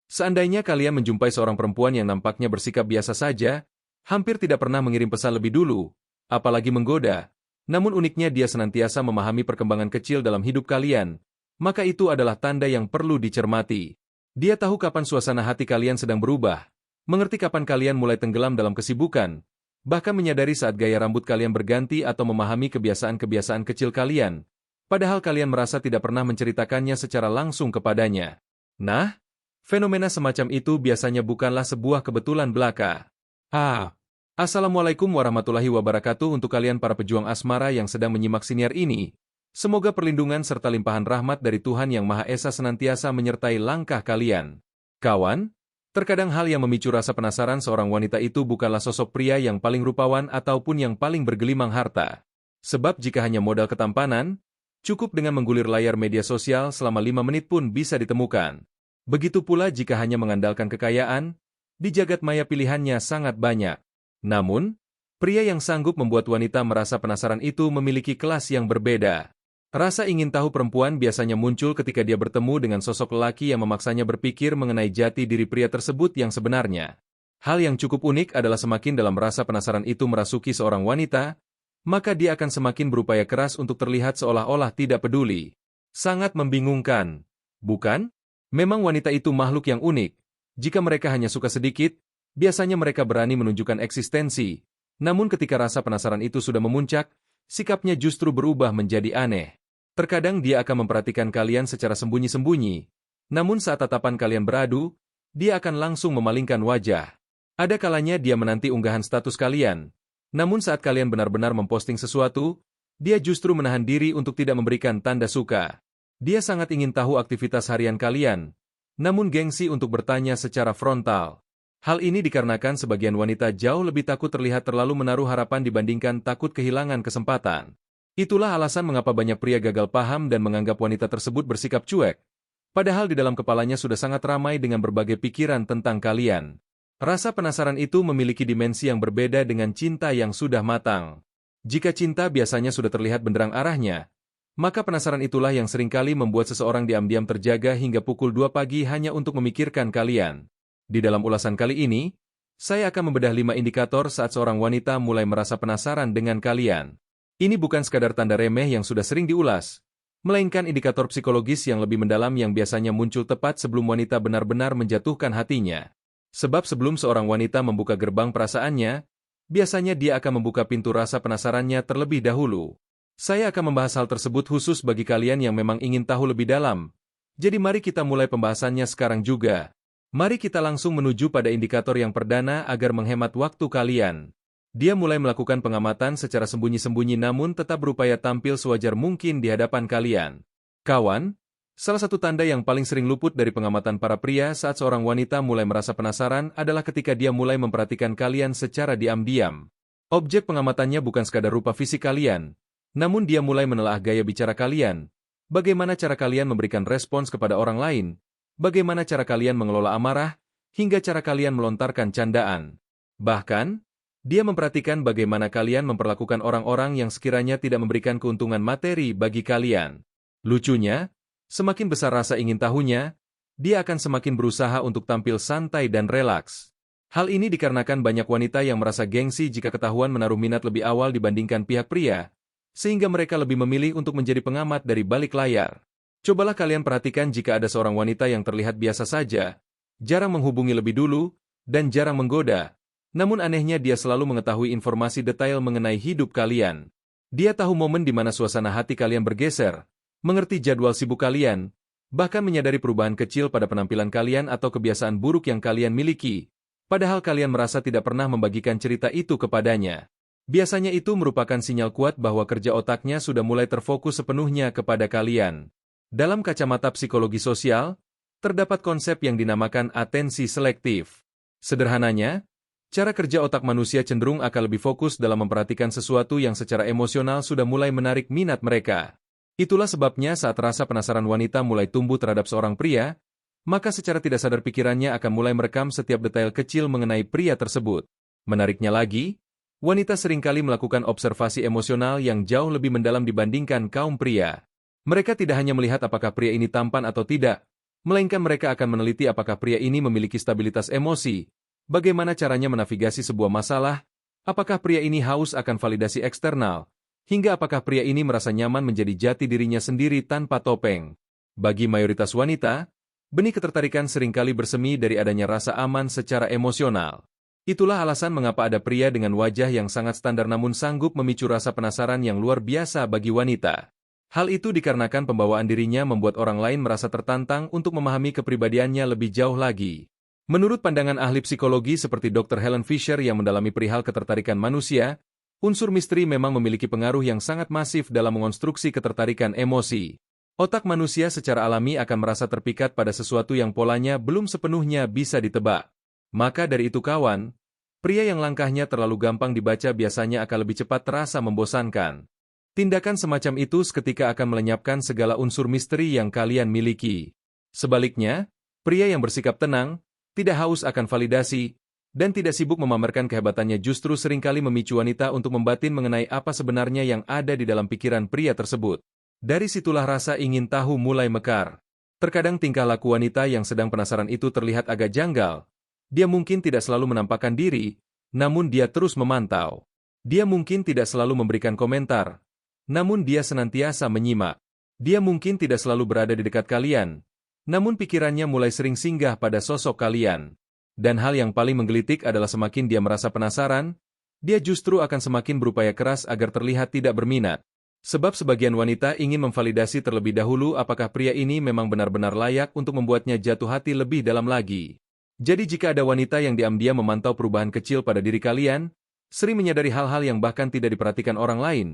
Seandainya kalian menjumpai seorang perempuan yang nampaknya bersikap biasa saja, hampir tidak pernah mengirim pesan lebih dulu, apalagi menggoda, namun uniknya dia senantiasa memahami perkembangan kecil dalam hidup kalian, maka itu adalah tanda yang perlu dicermati. Dia tahu kapan suasana hati kalian sedang berubah, mengerti kapan kalian mulai tenggelam dalam kesibukan, bahkan menyadari saat gaya rambut kalian berganti atau memahami kebiasaan-kebiasaan kecil kalian, padahal kalian merasa tidak pernah menceritakannya secara langsung kepadanya. Nah, fenomena semacam itu biasanya bukanlah sebuah kebetulan belaka. Assalamualaikum warahmatullahi wabarakatuh untuk kalian para pejuang asmara yang sedang menyimak siniar ini. Semoga perlindungan serta limpahan rahmat dari Tuhan Yang Maha Esa senantiasa menyertai langkah kalian. Kawan, terkadang hal yang memicu rasa penasaran seorang wanita itu bukanlah sosok pria yang paling rupawan ataupun yang paling bergelimang harta. Sebab jika hanya modal ketampanan, cukup dengan menggulir layar media sosial selama 5 menit pun bisa ditemukan. Begitu pula jika hanya mengandalkan kekayaan, di jagat maya pilihannya sangat banyak. Namun, pria yang sanggup membuat wanita merasa penasaran itu memiliki kelas yang berbeda. Rasa ingin tahu perempuan biasanya muncul ketika dia bertemu dengan sosok lelaki yang memaksanya berpikir mengenai jati diri pria tersebut yang sebenarnya. Hal yang cukup unik adalah semakin dalam rasa penasaran itu merasuki seorang wanita, maka dia akan semakin berupaya keras untuk terlihat seolah-olah tidak peduli. Sangat membingungkan, bukan? Memang wanita itu makhluk yang unik. Jika mereka hanya suka sedikit, biasanya mereka berani menunjukkan eksistensi. Namun ketika rasa penasaran itu sudah memuncak, sikapnya justru berubah menjadi aneh. Terkadang dia akan memperhatikan kalian secara sembunyi-sembunyi. Namun saat tatapan kalian beradu, dia akan langsung memalingkan wajah. Ada kalanya dia menanti unggahan status kalian. Namun saat kalian benar-benar memposting sesuatu, dia justru menahan diri untuk tidak memberikan tanda suka. Dia sangat ingin tahu aktivitas harian kalian, namun gengsi untuk bertanya secara frontal. Hal ini dikarenakan sebagian wanita jauh lebih takut terlihat terlalu menaruh harapan dibandingkan takut kehilangan kesempatan. Itulah alasan mengapa banyak pria gagal paham dan menganggap wanita tersebut bersikap cuek. Padahal di dalam kepalanya sudah sangat ramai dengan berbagai pikiran tentang kalian. Rasa penasaran itu memiliki dimensi yang berbeda dengan cinta yang sudah matang. Jika cinta biasanya sudah terlihat benderang arahnya, maka penasaran itulah yang seringkali membuat seseorang diam-diam terjaga hingga pukul 2 pagi hanya untuk memikirkan kalian. Di dalam ulasan kali ini, saya akan membedah 5 indikator saat seorang wanita mulai merasa penasaran dengan kalian. Ini bukan sekadar tanda remeh yang sudah sering diulas, melainkan indikator psikologis yang lebih mendalam yang biasanya muncul tepat sebelum wanita benar-benar menjatuhkan hatinya. Sebab sebelum seorang wanita membuka gerbang perasaannya, biasanya dia akan membuka pintu rasa penasarannya terlebih dahulu. Saya akan membahas hal tersebut khusus bagi kalian yang memang ingin tahu lebih dalam. Jadi mari kita mulai pembahasannya sekarang juga. Mari kita langsung menuju pada indikator yang perdana agar menghemat waktu kalian. Dia mulai melakukan pengamatan secara sembunyi-sembunyi namun tetap berupaya tampil sewajar mungkin di hadapan kalian. Kawan, salah satu tanda yang paling sering luput dari pengamatan para pria saat seorang wanita mulai merasa penasaran adalah ketika dia mulai memperhatikan kalian secara diam-diam. Objek pengamatannya bukan sekadar rupa fisik kalian, namun dia mulai menelaah gaya bicara kalian, bagaimana cara kalian memberikan respons kepada orang lain, bagaimana cara kalian mengelola amarah, hingga cara kalian melontarkan candaan. Bahkan, dia memperhatikan bagaimana kalian memperlakukan orang-orang yang sekiranya tidak memberikan keuntungan materi bagi kalian. Lucunya, semakin besar rasa ingin tahunya, dia akan semakin berusaha untuk tampil santai dan relaks. Hal ini dikarenakan banyak wanita yang merasa gengsi jika ketahuan menaruh minat lebih awal dibandingkan pihak pria, sehingga mereka lebih memilih untuk menjadi pengamat dari balik layar. Cobalah kalian perhatikan jika ada seorang wanita yang terlihat biasa saja, jarang menghubungi lebih dulu, dan jarang menggoda. Namun anehnya dia selalu mengetahui informasi detail mengenai hidup kalian. Dia tahu momen di mana suasana hati kalian bergeser, mengerti jadwal sibuk kalian, bahkan menyadari perubahan kecil pada penampilan kalian atau kebiasaan buruk yang kalian miliki, padahal kalian merasa tidak pernah membagikan cerita itu kepadanya. Biasanya itu merupakan sinyal kuat bahwa kerja otaknya sudah mulai terfokus sepenuhnya kepada kalian. Dalam kacamata psikologi sosial, terdapat konsep yang dinamakan atensi selektif. Sederhananya, cara kerja otak manusia cenderung akan lebih fokus dalam memperhatikan sesuatu yang secara emosional sudah mulai menarik minat mereka. Itulah sebabnya saat rasa penasaran wanita mulai tumbuh terhadap seorang pria, maka secara tidak sadar pikirannya akan mulai merekam setiap detail kecil mengenai pria tersebut. Menariknya lagi, wanita seringkali melakukan observasi emosional yang jauh lebih mendalam dibandingkan kaum pria. Mereka tidak hanya melihat apakah pria ini tampan atau tidak, Melainkan mereka akan meneliti apakah pria ini memiliki stabilitas emosi, bagaimana caranya menavigasi sebuah masalah, apakah pria ini haus akan validasi eksternal, hingga apakah pria ini merasa nyaman menjadi jati dirinya sendiri tanpa topeng. Bagi mayoritas wanita, benih ketertarikan seringkali bersemi dari adanya rasa aman secara emosional. Itulah alasan mengapa ada pria dengan wajah yang sangat standar namun sanggup memicu rasa penasaran yang luar biasa bagi wanita. Hal itu dikarenakan pembawaan dirinya membuat orang lain merasa tertantang untuk memahami kepribadiannya lebih jauh lagi. Menurut pandangan ahli psikologi seperti Dr. Helen Fisher yang mendalami perihal ketertarikan manusia, unsur misteri memang memiliki pengaruh yang sangat masif dalam mengonstruksi ketertarikan emosi. Otak manusia secara alami akan merasa terpikat pada sesuatu yang polanya belum sepenuhnya bisa ditebak. Maka dari itu kawan, pria yang langkahnya terlalu gampang dibaca biasanya akan lebih cepat terasa membosankan. Tindakan semacam itu seketika akan melenyapkan segala unsur misteri yang kalian miliki. Sebaliknya, pria yang bersikap tenang, tidak haus akan validasi, dan tidak sibuk memamerkan kehebatannya justru seringkali memicu wanita untuk membatin mengenai apa sebenarnya yang ada di dalam pikiran pria tersebut. Dari situlah rasa ingin tahu mulai mekar. Terkadang tingkah laku wanita yang sedang penasaran itu terlihat agak janggal. Dia mungkin tidak selalu menampakkan diri, namun dia terus memantau. Dia mungkin tidak selalu memberikan komentar, namun dia senantiasa menyimak. Dia mungkin tidak selalu berada di dekat kalian, namun pikirannya mulai sering singgah pada sosok kalian. Dan hal yang paling menggelitik adalah semakin dia merasa penasaran, dia justru akan semakin berupaya keras agar terlihat tidak berminat. Sebab sebagian wanita ingin memvalidasi terlebih dahulu apakah pria ini memang benar-benar layak untuk membuatnya jatuh hati lebih dalam lagi. Jadi jika ada wanita yang diam-diam memantau perubahan kecil pada diri kalian, sering menyadari hal-hal yang bahkan tidak diperhatikan orang lain,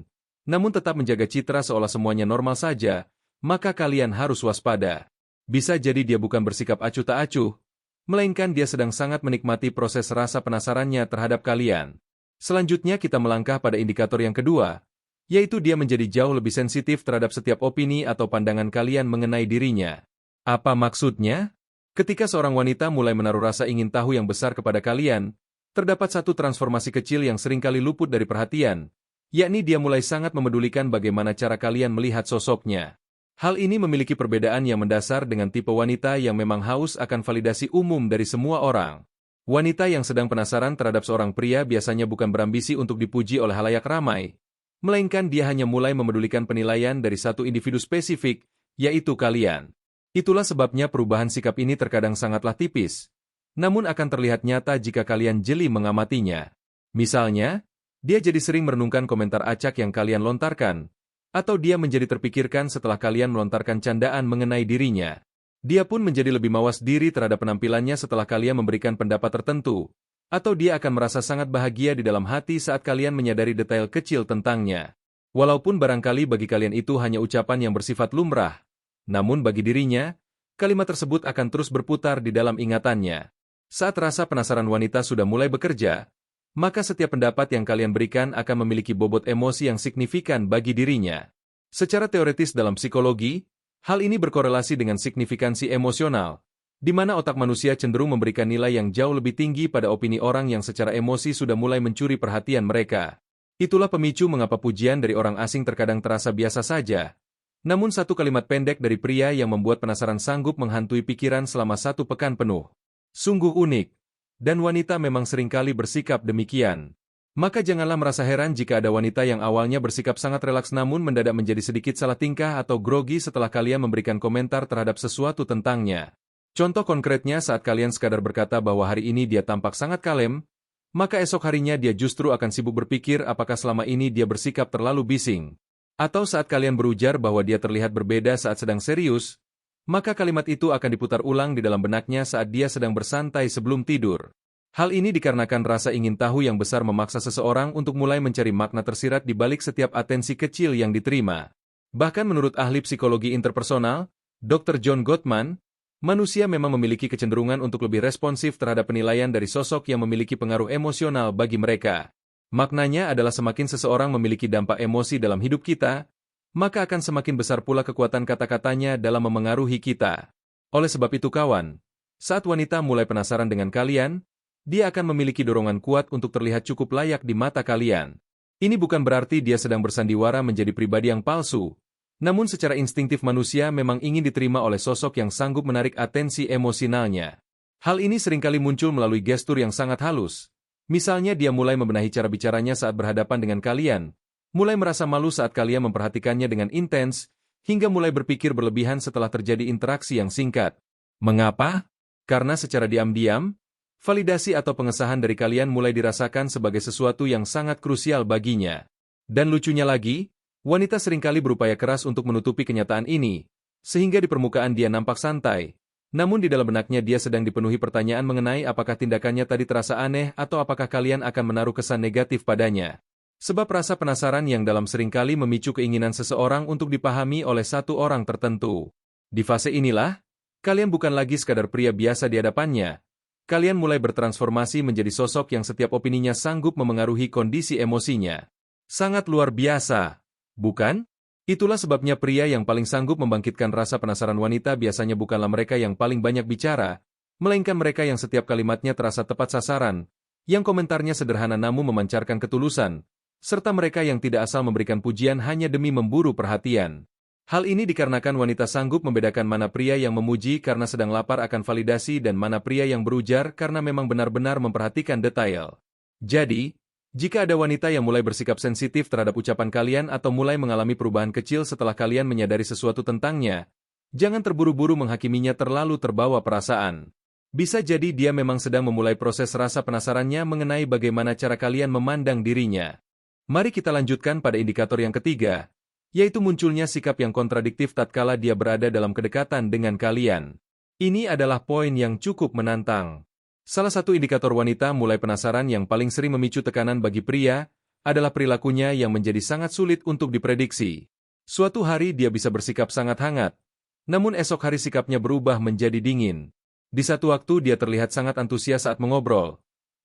namun tetap menjaga citra seolah semuanya normal saja, maka kalian harus waspada. Bisa jadi dia bukan bersikap acuh tak acuh, melainkan dia sedang sangat menikmati proses rasa penasarannya terhadap kalian. Selanjutnya kita melangkah pada indikator yang kedua, yaitu dia menjadi jauh lebih sensitif terhadap setiap opini atau pandangan kalian mengenai dirinya. Apa maksudnya? Ketika seorang wanita mulai menaruh rasa ingin tahu yang besar kepada kalian, terdapat satu transformasi kecil yang seringkali luput dari perhatian, yakni dia mulai sangat memedulikan bagaimana cara kalian melihat sosoknya. Hal ini memiliki perbedaan yang mendasar dengan tipe wanita yang memang haus akan validasi umum dari semua orang. Wanita yang sedang penasaran terhadap seorang pria biasanya bukan berambisi untuk dipuji oleh halayak ramai, melainkan dia hanya mulai memedulikan penilaian dari satu individu spesifik, yaitu kalian. Itulah sebabnya perubahan sikap ini terkadang sangatlah tipis, namun akan terlihat nyata jika kalian jeli mengamatinya. Misalnya, dia jadi sering merenungkan komentar acak yang kalian lontarkan, atau dia menjadi terpikirkan setelah kalian melontarkan candaan mengenai dirinya. Dia pun menjadi lebih mawas diri terhadap penampilannya setelah kalian memberikan pendapat tertentu, atau dia akan merasa sangat bahagia di dalam hati saat kalian menyadari detail kecil tentangnya. Walaupun barangkali bagi kalian itu hanya ucapan yang bersifat lumrah, namun bagi dirinya, kalimat tersebut akan terus berputar di dalam ingatannya. Saat rasa penasaran wanita sudah mulai bekerja, maka setiap pendapat yang kalian berikan akan memiliki bobot emosi yang signifikan bagi dirinya. Secara teoretis dalam psikologi, hal ini berkorelasi dengan signifikansi emosional, di mana otak manusia cenderung memberikan nilai yang jauh lebih tinggi pada opini orang yang secara emosi sudah mulai mencuri perhatian mereka. Itulah pemicu mengapa pujian dari orang asing terkadang terasa biasa saja. Namun satu kalimat pendek dari pria yang membuat penasaran sanggup menghantui pikiran selama 1 pekan penuh. Sungguh unik. Dan wanita memang seringkali bersikap demikian. Maka janganlah merasa heran jika ada wanita yang awalnya bersikap sangat relaks namun mendadak menjadi sedikit salah tingkah atau grogi setelah kalian memberikan komentar terhadap sesuatu tentangnya. Contoh konkretnya saat kalian sekadar berkata bahwa hari ini dia tampak sangat kalem, maka esok harinya dia justru akan sibuk berpikir apakah selama ini dia bersikap terlalu bising. Atau saat kalian berujar bahwa dia terlihat berbeda saat sedang serius, maka kalimat itu akan diputar ulang di dalam benaknya saat dia sedang bersantai sebelum tidur. Hal ini dikarenakan rasa ingin tahu yang besar memaksa seseorang untuk mulai mencari makna tersirat di balik setiap atensi kecil yang diterima. Bahkan menurut ahli psikologi interpersonal, Dr. John Gottman, manusia memang memiliki kecenderungan untuk lebih responsif terhadap penilaian dari sosok yang memiliki pengaruh emosional bagi mereka. Maknanya adalah semakin seseorang memiliki dampak emosi dalam hidup kita, maka akan semakin besar pula kekuatan kata-katanya dalam memengaruhi kita. Oleh sebab itu kawan, saat wanita mulai penasaran dengan kalian, dia akan memiliki dorongan kuat untuk terlihat cukup layak di mata kalian. Ini bukan berarti dia sedang bersandiwara menjadi pribadi yang palsu, Namun secara instingtif manusia memang ingin diterima oleh sosok yang sanggup menarik atensi emosionalnya. Hal ini seringkali muncul melalui gestur yang sangat halus. Misalnya dia mulai membenahi cara bicaranya saat berhadapan dengan kalian, mulai merasa malu saat kalian memperhatikannya dengan intens, hingga mulai berpikir berlebihan setelah terjadi interaksi yang singkat. Mengapa? Karena secara diam-diam, validasi atau pengesahan dari kalian mulai dirasakan sebagai sesuatu yang sangat krusial baginya. Dan lucunya lagi, wanita seringkali berupaya keras untuk menutupi kenyataan ini, sehingga di permukaan dia nampak santai, namun di dalam benaknya dia sedang dipenuhi pertanyaan mengenai apakah tindakannya tadi terasa aneh atau apakah kalian akan menaruh kesan negatif padanya. Sebab rasa penasaran yang dalam seringkali memicu keinginan seseorang untuk dipahami oleh satu orang tertentu. Di fase inilah, kalian bukan lagi sekadar pria biasa di hadapannya. Kalian mulai bertransformasi menjadi sosok yang setiap opininya sanggup memengaruhi kondisi emosinya. Sangat luar biasa, bukan? Itulah sebabnya pria yang paling sanggup membangkitkan rasa penasaran wanita biasanya bukanlah mereka yang paling banyak bicara, melainkan mereka yang setiap kalimatnya terasa tepat sasaran, yang komentarnya sederhana namun memancarkan ketulusan, serta mereka yang tidak asal memberikan pujian hanya demi memburu perhatian. Hal ini dikarenakan wanita sanggup membedakan mana pria yang memuji karena sedang lapar akan validasi dan mana pria yang berujar karena memang benar-benar memperhatikan detail. Jadi, jika ada wanita yang mulai bersikap sensitif terhadap ucapan kalian atau mulai mengalami perubahan kecil setelah kalian menyadari sesuatu tentangnya, jangan terburu-buru menghakiminya terlalu terbawa perasaan. Bisa jadi dia memang sedang memulai proses rasa penasarannya mengenai bagaimana cara kalian memandang dirinya. Mari kita lanjutkan pada indikator yang ketiga, yaitu munculnya sikap yang kontradiktif tatkala dia berada dalam kedekatan dengan kalian. Ini adalah poin yang cukup menantang. Salah satu indikator wanita mulai penasaran yang paling sering memicu tekanan bagi pria, adalah perilakunya yang menjadi sangat sulit untuk diprediksi. Suatu hari dia bisa bersikap sangat hangat, namun esok hari sikapnya berubah menjadi dingin. Di satu waktu dia terlihat sangat antusias saat mengobrol,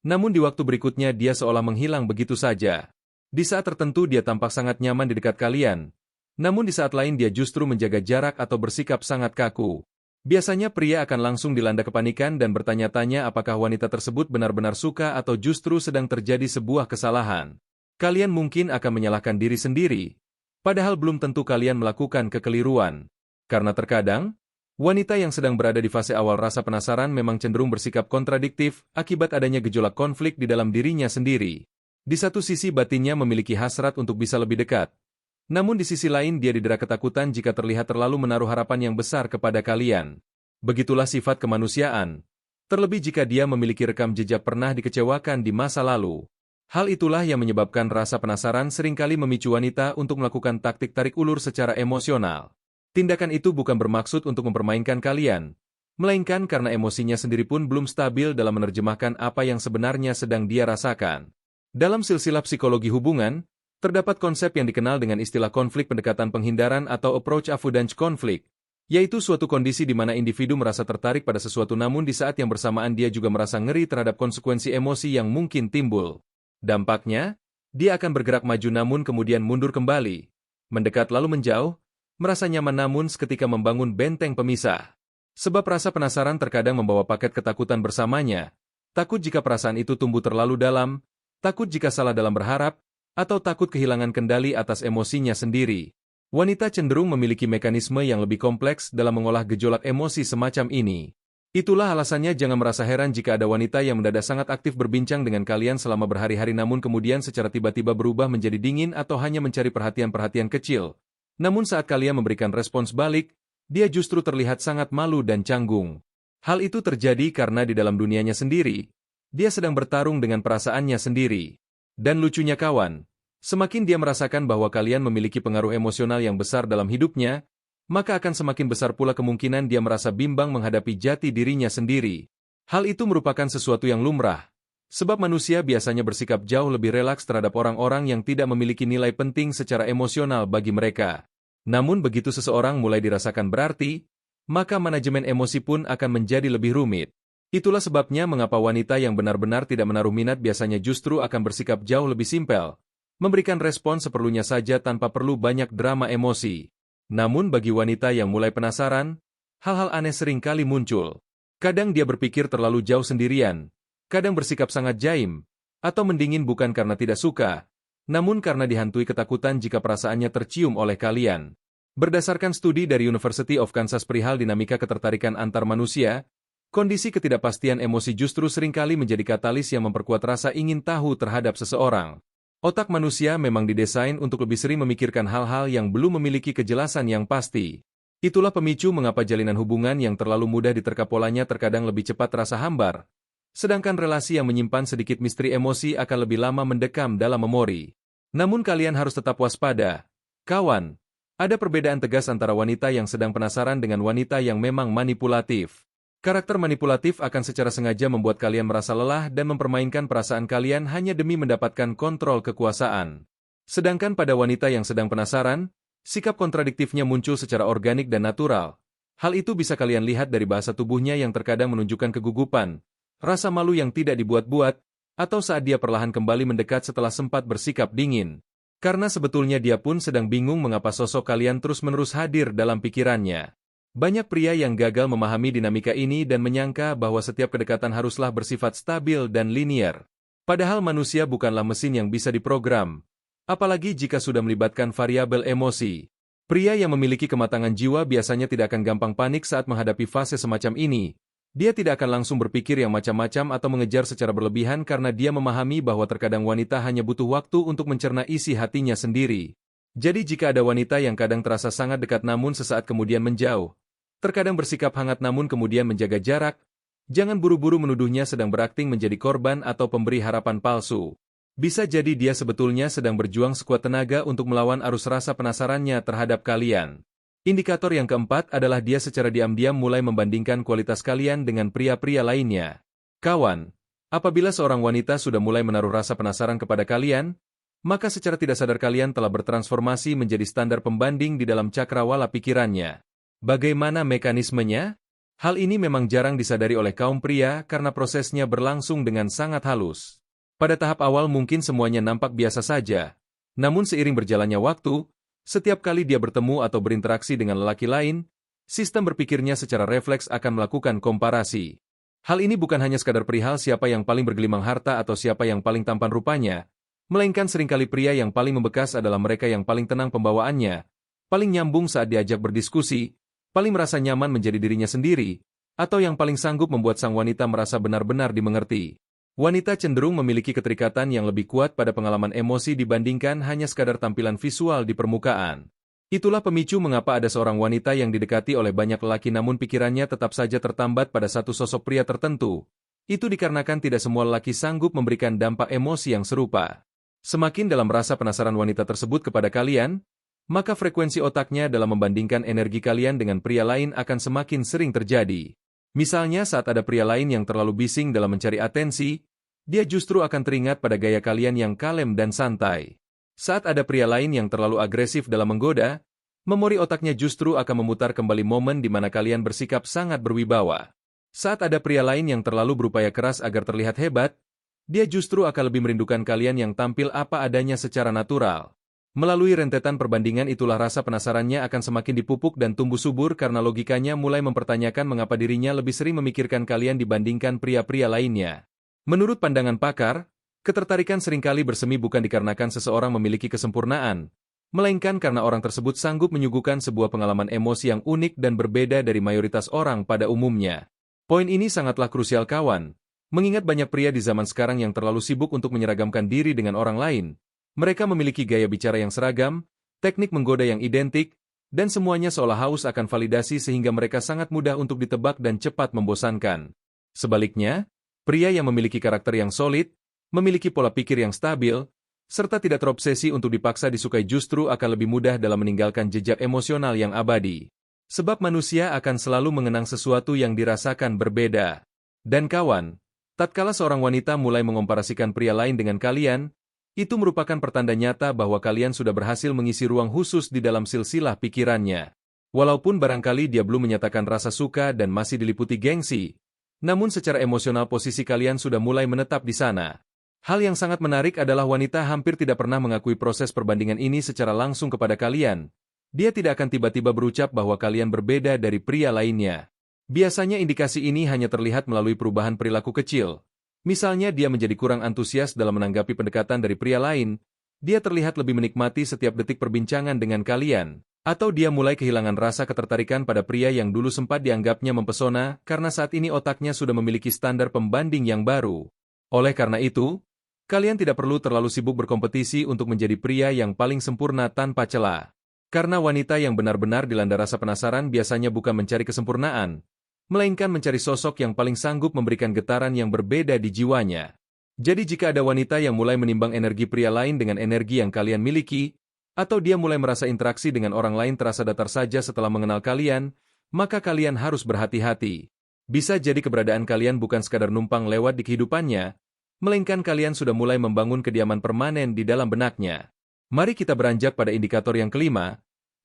namun di waktu berikutnya dia seolah menghilang begitu saja. Di saat tertentu dia tampak sangat nyaman di dekat kalian, namun di saat lain dia justru menjaga jarak atau bersikap sangat kaku. Biasanya pria akan langsung dilanda kepanikan dan bertanya-tanya apakah wanita tersebut benar-benar suka atau justru sedang terjadi sebuah kesalahan. Kalian mungkin akan menyalahkan diri sendiri, padahal belum tentu kalian melakukan kekeliruan. Karena terkadang, wanita yang sedang berada di fase awal rasa penasaran memang cenderung bersikap kontradiktif akibat adanya gejolak konflik di dalam dirinya sendiri. Di satu sisi batinnya memiliki hasrat untuk bisa lebih dekat, namun di sisi lain dia didera ketakutan jika terlihat terlalu menaruh harapan yang besar kepada kalian. Begitulah sifat kemanusiaan, terlebih jika dia memiliki rekam jejak pernah dikecewakan di masa lalu. Hal itulah yang menyebabkan rasa penasaran seringkali memicu wanita untuk melakukan taktik tarik ulur secara emosional. Tindakan itu bukan bermaksud untuk mempermainkan kalian, melainkan karena emosinya sendiri pun belum stabil dalam menerjemahkan apa yang sebenarnya sedang dia rasakan. Dalam silsilah psikologi hubungan, terdapat konsep yang dikenal dengan istilah konflik pendekatan penghindaran atau approach avoidance conflict, yaitu suatu kondisi di mana individu merasa tertarik pada sesuatu namun di saat yang bersamaan dia juga merasa ngeri terhadap konsekuensi emosi yang mungkin timbul. Dampaknya, dia akan bergerak maju namun kemudian mundur kembali, mendekat lalu menjauh, merasa nyaman namun seketika membangun benteng pemisah. Sebab rasa penasaran terkadang membawa paket ketakutan bersamanya, takut jika perasaan itu tumbuh terlalu dalam, takut jika salah dalam berharap, atau takut kehilangan kendali atas emosinya sendiri. Wanita cenderung memiliki mekanisme yang lebih kompleks dalam mengolah gejolak emosi semacam ini. Itulah alasannya jangan merasa heran jika ada wanita yang mendadak sangat aktif berbincang dengan kalian selama berhari-hari namun kemudian secara tiba-tiba berubah menjadi dingin atau hanya mencari perhatian-perhatian kecil. Namun saat kalian memberikan respons balik, dia justru terlihat sangat malu dan canggung. Hal itu terjadi karena di dalam dunianya sendiri, dia sedang bertarung dengan perasaannya sendiri. Dan lucunya kawan, semakin dia merasakan bahwa kalian memiliki pengaruh emosional yang besar dalam hidupnya, maka akan semakin besar pula kemungkinan dia merasa bimbang menghadapi jati dirinya sendiri. Hal itu merupakan sesuatu yang lumrah, sebab manusia biasanya bersikap jauh lebih relaks terhadap orang-orang yang tidak memiliki nilai penting secara emosional bagi mereka. Namun begitu seseorang mulai dirasakan berarti, maka manajemen emosi pun akan menjadi lebih rumit. Itulah sebabnya mengapa wanita yang benar-benar tidak menaruh minat biasanya justru akan bersikap jauh lebih simpel, memberikan respon seperlunya saja tanpa perlu banyak drama emosi. Namun bagi wanita yang mulai penasaran, hal-hal aneh sering kali muncul. Kadang dia berpikir terlalu jauh sendirian, kadang bersikap sangat jaim, atau mendingin bukan karena tidak suka, namun karena dihantui ketakutan jika perasaannya tercium oleh kalian. Berdasarkan studi dari University of Kansas perihal dinamika ketertarikan antar manusia, kondisi ketidakpastian emosi justru seringkali menjadi katalis yang memperkuat rasa ingin tahu terhadap seseorang. Otak manusia memang didesain untuk lebih sering memikirkan hal-hal yang belum memiliki kejelasan yang pasti. Itulah pemicu mengapa jalinan hubungan yang terlalu mudah diterka polanya terkadang lebih cepat terasa hambar, sedangkan relasi yang menyimpan sedikit misteri emosi akan lebih lama mendekam dalam memori. Namun kalian harus tetap waspada, kawan. Ada perbedaan tegas antara wanita yang sedang penasaran dengan wanita yang memang manipulatif. Karakter manipulatif akan secara sengaja membuat kalian merasa lelah dan mempermainkan perasaan kalian hanya demi mendapatkan kontrol kekuasaan. Sedangkan pada wanita yang sedang penasaran, sikap kontradiktifnya muncul secara organik dan natural. Hal itu bisa kalian lihat dari bahasa tubuhnya yang terkadang menunjukkan kegugupan, rasa malu yang tidak dibuat-buat, atau saat dia perlahan kembali mendekat setelah sempat bersikap dingin. Karena sebetulnya dia pun sedang bingung mengapa sosok kalian terus-menerus hadir dalam pikirannya. Banyak pria yang gagal memahami dinamika ini dan menyangka bahwa setiap kedekatan haruslah bersifat stabil dan linier. Padahal manusia bukanlah mesin yang bisa diprogram, apalagi jika sudah melibatkan variabel emosi. Pria yang memiliki kematangan jiwa biasanya tidak akan gampang panik saat menghadapi fase semacam ini. Dia tidak akan langsung berpikir yang macam-macam atau mengejar secara berlebihan karena dia memahami bahwa terkadang wanita hanya butuh waktu untuk mencerna isi hatinya sendiri. Jadi jika ada wanita yang kadang terasa sangat dekat namun sesaat kemudian menjauh, terkadang bersikap hangat namun kemudian menjaga jarak, jangan buru-buru menuduhnya sedang berakting menjadi korban atau pemberi harapan palsu. Bisa jadi dia sebetulnya sedang berjuang sekuat tenaga untuk melawan arus rasa penasarannya terhadap kalian. Indikator yang keempat adalah dia secara diam-diam mulai membandingkan kualitas kalian dengan pria-pria lainnya. Kawan, apabila seorang wanita sudah mulai menaruh rasa penasaran kepada kalian, maka secara tidak sadar kalian telah bertransformasi menjadi standar pembanding di dalam cakrawala pikirannya. Bagaimana mekanismenya? Hal ini memang jarang disadari oleh kaum pria karena prosesnya berlangsung dengan sangat halus. Pada tahap awal mungkin semuanya nampak biasa saja, namun seiring berjalannya waktu, setiap kali dia bertemu atau berinteraksi dengan lelaki lain, sistem berpikirnya secara refleks akan melakukan komparasi. Hal ini bukan hanya sekadar perihal siapa yang paling bergelimang harta atau siapa yang paling tampan rupanya, melainkan seringkali pria yang paling membekas adalah mereka yang paling tenang pembawaannya, paling nyambung saat diajak berdiskusi, paling merasa nyaman menjadi dirinya sendiri, atau yang paling sanggup membuat sang wanita merasa benar-benar dimengerti. Wanita cenderung memiliki keterikatan yang lebih kuat pada pengalaman emosi dibandingkan hanya sekadar tampilan visual di permukaan. Itulah pemicu mengapa ada seorang wanita yang didekati oleh banyak lelaki namun pikirannya tetap saja tertambat pada satu sosok pria tertentu. Itu dikarenakan tidak semua lelaki sanggup memberikan dampak emosi yang serupa. Semakin dalam rasa penasaran wanita tersebut kepada kalian, maka frekuensi otaknya dalam membandingkan energi kalian dengan pria lain akan semakin sering terjadi. Misalnya saat ada pria lain yang terlalu bising dalam mencari atensi, dia justru akan teringat pada gaya kalian yang kalem dan santai. Saat ada pria lain yang terlalu agresif dalam menggoda, memori otaknya justru akan memutar kembali momen di mana kalian bersikap sangat berwibawa. Saat ada pria lain yang terlalu berupaya keras agar terlihat hebat, dia justru akan lebih merindukan kalian yang tampil apa adanya secara natural. Melalui rentetan perbandingan itulah rasa penasarannya akan semakin dipupuk dan tumbuh subur karena logikanya mulai mempertanyakan mengapa dirinya lebih sering memikirkan kalian dibandingkan pria-pria lainnya. Menurut pandangan pakar, ketertarikan seringkali bersemi bukan dikarenakan seseorang memiliki kesempurnaan, melainkan karena orang tersebut sanggup menyuguhkan sebuah pengalaman emosi yang unik dan berbeda dari mayoritas orang pada umumnya. Poin ini sangatlah krusial kawan, mengingat banyak pria di zaman sekarang yang terlalu sibuk untuk menyeragamkan diri dengan orang lain. Mereka memiliki gaya bicara yang seragam, teknik menggoda yang identik, dan semuanya seolah haus akan validasi sehingga mereka sangat mudah untuk ditebak dan cepat membosankan. Sebaliknya, pria yang memiliki karakter yang solid, memiliki pola pikir yang stabil, serta tidak terobsesi untuk dipaksa disukai justru akan lebih mudah dalam meninggalkan jejak emosional yang abadi. Sebab manusia akan selalu mengenang sesuatu yang dirasakan berbeda. Dan kawan, tatkala seorang wanita mulai mengomparasikan pria lain dengan kalian, itu merupakan pertanda nyata bahwa kalian sudah berhasil mengisi ruang khusus di dalam silsilah pikirannya. Walaupun barangkali dia belum menyatakan rasa suka dan masih diliputi gengsi, namun secara emosional posisi kalian sudah mulai menetap di sana. Hal yang sangat menarik adalah wanita hampir tidak pernah mengakui proses perbandingan ini secara langsung kepada kalian. Dia tidak akan tiba-tiba berucap bahwa kalian berbeda dari pria lainnya. Biasanya indikasi ini hanya terlihat melalui perubahan perilaku kecil. Misalnya dia menjadi kurang antusias dalam menanggapi pendekatan dari pria lain, dia terlihat lebih menikmati setiap detik perbincangan dengan kalian. Atau dia mulai kehilangan rasa ketertarikan pada pria yang dulu sempat dianggapnya mempesona karena saat ini otaknya sudah memiliki standar pembanding yang baru. Oleh karena itu, kalian tidak perlu terlalu sibuk berkompetisi untuk menjadi pria yang paling sempurna tanpa celah. Karena wanita yang benar-benar dilanda rasa penasaran biasanya bukan mencari kesempurnaan, melainkan mencari sosok yang paling sanggup memberikan getaran yang berbeda di jiwanya. Jadi jika ada wanita yang mulai menimbang energi pria lain dengan energi yang kalian miliki, atau dia mulai merasa interaksi dengan orang lain terasa datar saja setelah mengenal kalian, maka kalian harus berhati-hati. Bisa jadi keberadaan kalian bukan sekadar numpang lewat di kehidupannya, melainkan kalian sudah mulai membangun kediaman permanen di dalam benaknya. Mari kita beranjak pada indikator yang kelima,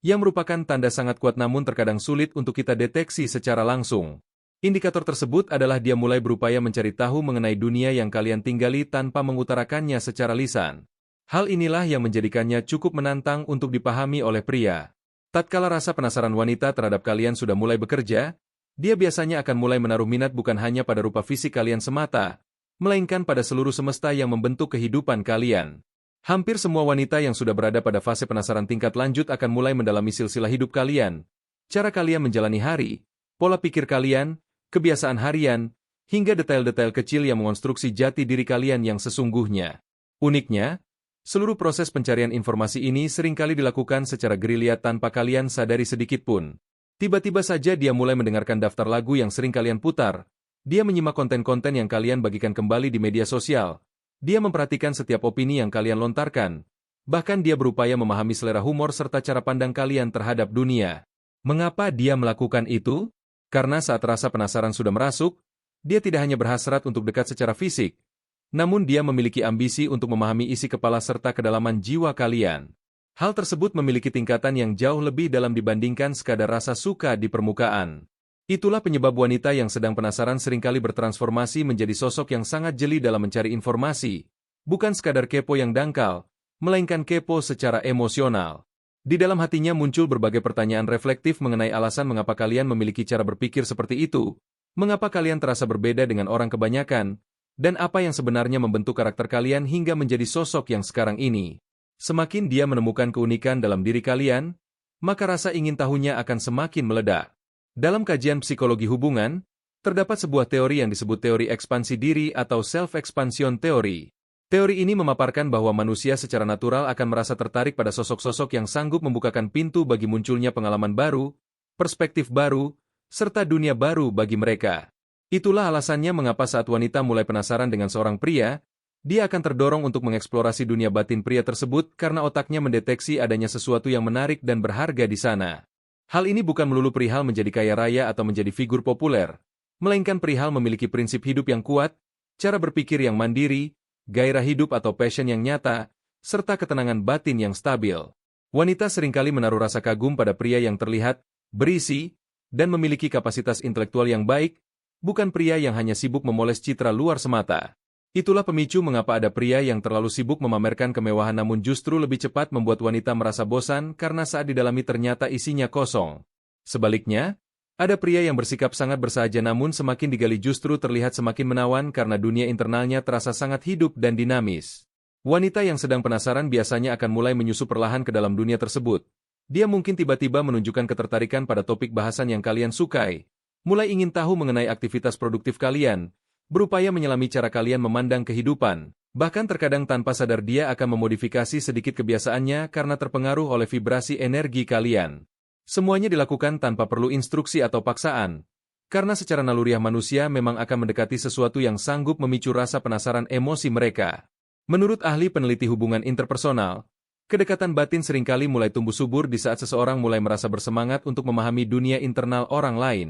yang merupakan tanda sangat kuat namun terkadang sulit untuk kita deteksi secara langsung. Indikator tersebut adalah dia mulai berupaya mencari tahu mengenai dunia yang kalian tinggali tanpa mengutarakannya secara lisan. Hal inilah yang menjadikannya cukup menantang untuk dipahami oleh pria. Tatkala rasa penasaran wanita terhadap kalian sudah mulai bekerja, dia biasanya akan mulai menaruh minat bukan hanya pada rupa fisik kalian semata, melainkan pada seluruh semesta yang membentuk kehidupan kalian. Hampir semua wanita yang sudah berada pada fase penasaran tingkat lanjut akan mulai mendalami silsilah hidup kalian, cara kalian menjalani hari, pola pikir kalian, kebiasaan harian, hingga detail-detail kecil yang mengonstruksi jati diri kalian yang sesungguhnya. Uniknya, seluruh proses pencarian informasi ini seringkali dilakukan secara gerilya tanpa kalian sadari sedikit pun. Tiba-tiba saja dia mulai mendengarkan daftar lagu yang sering kalian putar, dia menyimak konten-konten yang kalian bagikan kembali di media sosial, dia memperhatikan setiap opini yang kalian lontarkan, bahkan dia berupaya memahami selera humor serta cara pandang kalian terhadap dunia. Mengapa dia melakukan itu? Karena saat rasa penasaran sudah merasuk, dia tidak hanya berhasrat untuk dekat secara fisik, namun dia memiliki ambisi untuk memahami isi kepala serta kedalaman jiwa kalian. Hal tersebut memiliki tingkatan yang jauh lebih dalam dibandingkan sekadar rasa suka di permukaan. Itulah penyebab wanita yang sedang penasaran seringkali bertransformasi menjadi sosok yang sangat jeli dalam mencari informasi, bukan sekadar kepo yang dangkal, melainkan kepo secara emosional. Di dalam hatinya muncul berbagai pertanyaan reflektif mengenai alasan mengapa kalian memiliki cara berpikir seperti itu, mengapa kalian terasa berbeda dengan orang kebanyakan, dan apa yang sebenarnya membentuk karakter kalian hingga menjadi sosok yang sekarang ini. Semakin dia menemukan keunikan dalam diri kalian, maka rasa ingin tahunya akan semakin meledak. Dalam kajian psikologi hubungan, terdapat sebuah teori yang disebut teori ekspansi diri atau self-expansion theory. Teori ini memaparkan bahwa manusia secara natural akan merasa tertarik pada sosok-sosok yang sanggup membukakan pintu bagi munculnya pengalaman baru, perspektif baru, serta dunia baru bagi mereka. Itulah alasannya mengapa saat wanita mulai penasaran dengan seorang pria, dia akan terdorong untuk mengeksplorasi dunia batin pria tersebut karena otaknya mendeteksi adanya sesuatu yang menarik dan berharga di sana. Hal ini bukan melulu perihal menjadi kaya raya atau menjadi figur populer, melainkan perihal memiliki prinsip hidup yang kuat, cara berpikir yang mandiri, gairah hidup atau passion yang nyata, serta ketenangan batin yang stabil. Wanita seringkali menaruh rasa kagum pada pria yang terlihat, berisi, dan memiliki kapasitas intelektual yang baik, bukan pria yang hanya sibuk memoles citra luar semata. Itulah pemicu mengapa ada pria yang terlalu sibuk memamerkan kemewahan namun justru lebih cepat membuat wanita merasa bosan karena saat didalami ternyata isinya kosong. Sebaliknya, ada pria yang bersikap sangat bersahaja namun semakin digali justru terlihat semakin menawan karena dunia internalnya terasa sangat hidup dan dinamis. Wanita yang sedang penasaran biasanya akan mulai menyusup perlahan ke dalam dunia tersebut. Dia mungkin tiba-tiba menunjukkan ketertarikan pada topik bahasan yang kalian sukai, mulai ingin tahu mengenai aktivitas produktif kalian, berupaya menyelami cara kalian memandang kehidupan, bahkan terkadang tanpa sadar dia akan memodifikasi sedikit kebiasaannya karena terpengaruh oleh vibrasi energi kalian. Semuanya dilakukan tanpa perlu instruksi atau paksaan, karena secara naluriah manusia memang akan mendekati sesuatu yang sanggup memicu rasa penasaran emosi mereka. Menurut ahli peneliti hubungan interpersonal, kedekatan batin seringkali mulai tumbuh subur di saat seseorang mulai merasa bersemangat untuk memahami dunia internal orang lain.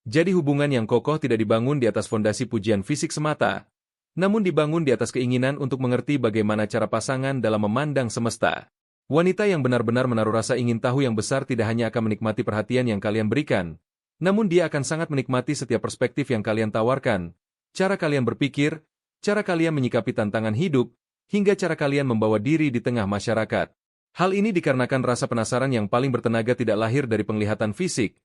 Jadi hubungan yang kokoh tidak dibangun di atas fondasi pujian fisik semata, namun dibangun di atas keinginan untuk mengerti bagaimana cara pasangan dalam memandang semesta. Wanita yang benar-benar menaruh rasa ingin tahu yang besar tidak hanya akan menikmati perhatian yang kalian berikan, namun dia akan sangat menikmati setiap perspektif yang kalian tawarkan, cara kalian berpikir, cara kalian menyikapi tantangan hidup, hingga cara kalian membawa diri di tengah masyarakat. Hal ini dikarenakan rasa penasaran yang paling bertenaga tidak lahir dari penglihatan fisik,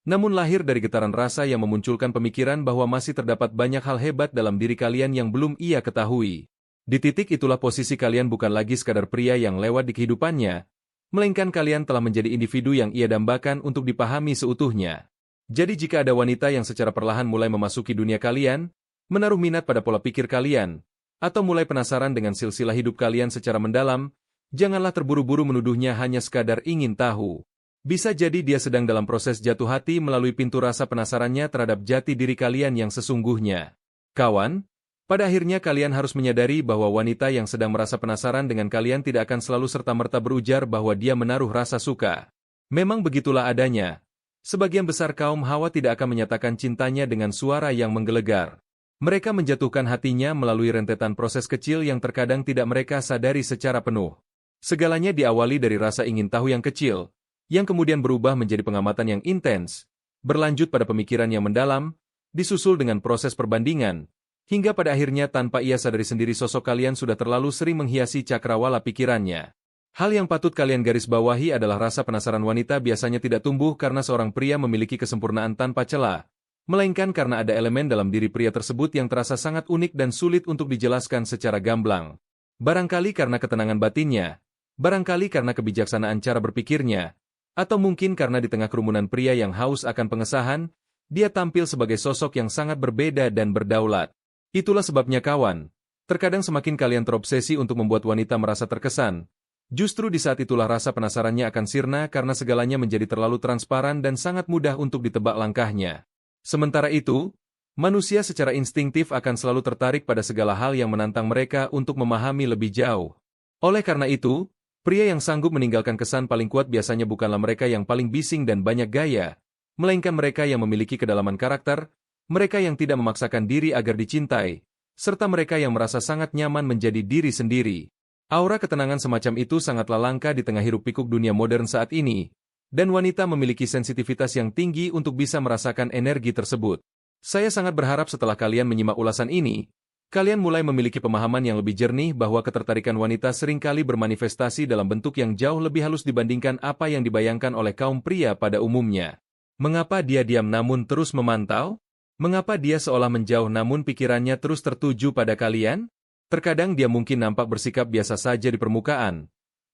namun lahir dari getaran rasa yang memunculkan pemikiran bahwa masih terdapat banyak hal hebat dalam diri kalian yang belum ia ketahui. Di titik itulah posisi kalian bukan lagi sekadar pria yang lewat di kehidupannya, melainkan kalian telah menjadi individu yang ia dambakan untuk dipahami seutuhnya. Jadi jika ada wanita yang secara perlahan mulai memasuki dunia kalian, menaruh minat pada pola pikir kalian, atau mulai penasaran dengan silsilah hidup kalian secara mendalam, janganlah terburu-buru menuduhnya hanya sekadar ingin tahu. Bisa jadi dia sedang dalam proses jatuh hati melalui pintu rasa penasarannya terhadap jati diri kalian yang sesungguhnya. Kawan, pada akhirnya kalian harus menyadari bahwa wanita yang sedang merasa penasaran dengan kalian tidak akan selalu serta-merta berujar bahwa dia menaruh rasa suka. Memang begitulah adanya. Sebagian besar kaum hawa tidak akan menyatakan cintanya dengan suara yang menggelegar. Mereka menjatuhkan hatinya melalui rentetan proses kecil yang terkadang tidak mereka sadari secara penuh. Segalanya diawali dari rasa ingin tahu yang kecil, yang kemudian berubah menjadi pengamatan yang intens, berlanjut pada pemikiran yang mendalam, disusul dengan proses perbandingan, hingga pada akhirnya tanpa ia sadari sendiri sosok kalian sudah terlalu sering menghiasi cakrawala pikirannya. Hal yang patut kalian garis bawahi adalah rasa penasaran wanita biasanya tidak tumbuh karena seorang pria memiliki kesempurnaan tanpa celah, melainkan karena ada elemen dalam diri pria tersebut yang terasa sangat unik dan sulit untuk dijelaskan secara gamblang. Barangkali karena ketenangan batinnya, barangkali karena kebijaksanaan cara berpikirnya, atau mungkin karena di tengah kerumunan pria yang haus akan pengesahan, dia tampil sebagai sosok yang sangat berbeda dan berdaulat. Itulah sebabnya kawan, terkadang semakin kalian terobsesi untuk membuat wanita merasa terkesan, justru di saat itulah rasa penasarannya akan sirna karena segalanya menjadi terlalu transparan dan sangat mudah untuk ditebak langkahnya. Sementara itu, manusia secara instingtif akan selalu tertarik pada segala hal yang menantang mereka untuk memahami lebih jauh. Oleh karena itu, pria yang sanggup meninggalkan kesan paling kuat biasanya bukanlah mereka yang paling bising dan banyak gaya, melainkan mereka yang memiliki kedalaman karakter, mereka yang tidak memaksakan diri agar dicintai, serta mereka yang merasa sangat nyaman menjadi diri sendiri. Aura ketenangan semacam itu sangatlah langka di tengah hiruk-pikuk dunia modern saat ini, dan wanita memiliki sensitivitas yang tinggi untuk bisa merasakan energi tersebut. Saya sangat berharap setelah kalian menyimak ulasan ini, kalian mulai memiliki pemahaman yang lebih jernih bahwa ketertarikan wanita seringkali bermanifestasi dalam bentuk yang jauh lebih halus dibandingkan apa yang dibayangkan oleh kaum pria pada umumnya. Mengapa dia diam namun terus memantau? Mengapa dia seolah menjauh namun pikirannya terus tertuju pada kalian? Terkadang dia mungkin nampak bersikap biasa saja di permukaan,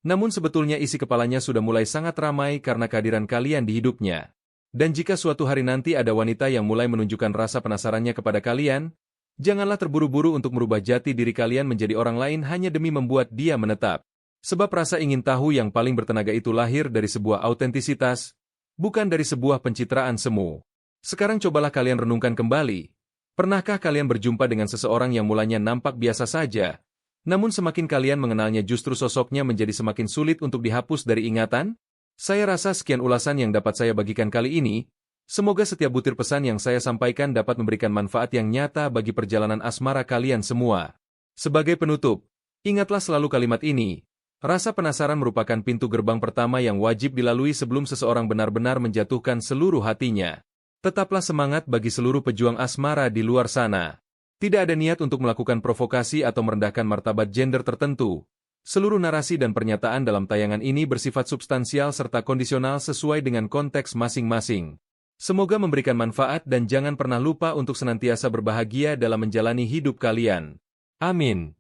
namun sebetulnya isi kepalanya sudah mulai sangat ramai karena kehadiran kalian di hidupnya. Dan jika suatu hari nanti ada wanita yang mulai menunjukkan rasa penasarannya kepada kalian, janganlah terburu-buru untuk merubah jati diri kalian menjadi orang lain hanya demi membuat dia menetap. Sebab rasa ingin tahu yang paling bertenaga itu lahir dari sebuah autentisitas, bukan dari sebuah pencitraan semu. Sekarang cobalah kalian renungkan kembali. Pernahkah kalian berjumpa dengan seseorang yang mulanya nampak biasa saja, namun semakin kalian mengenalnya justru sosoknya menjadi semakin sulit untuk dihapus dari ingatan? Saya rasa sekian ulasan yang dapat saya bagikan kali ini. Semoga setiap butir pesan yang saya sampaikan dapat memberikan manfaat yang nyata bagi perjalanan asmara kalian semua. Sebagai penutup, ingatlah selalu kalimat ini. Rasa penasaran merupakan pintu gerbang pertama yang wajib dilalui sebelum seseorang benar-benar menjatuhkan seluruh hatinya. Tetaplah semangat bagi seluruh pejuang asmara di luar sana. Tidak ada niat untuk melakukan provokasi atau merendahkan martabat gender tertentu. Seluruh narasi dan pernyataan dalam tayangan ini bersifat substansial serta kondisional sesuai dengan konteks masing-masing. Semoga memberikan manfaat dan jangan pernah lupa untuk senantiasa berbahagia dalam menjalani hidup kalian. Amin.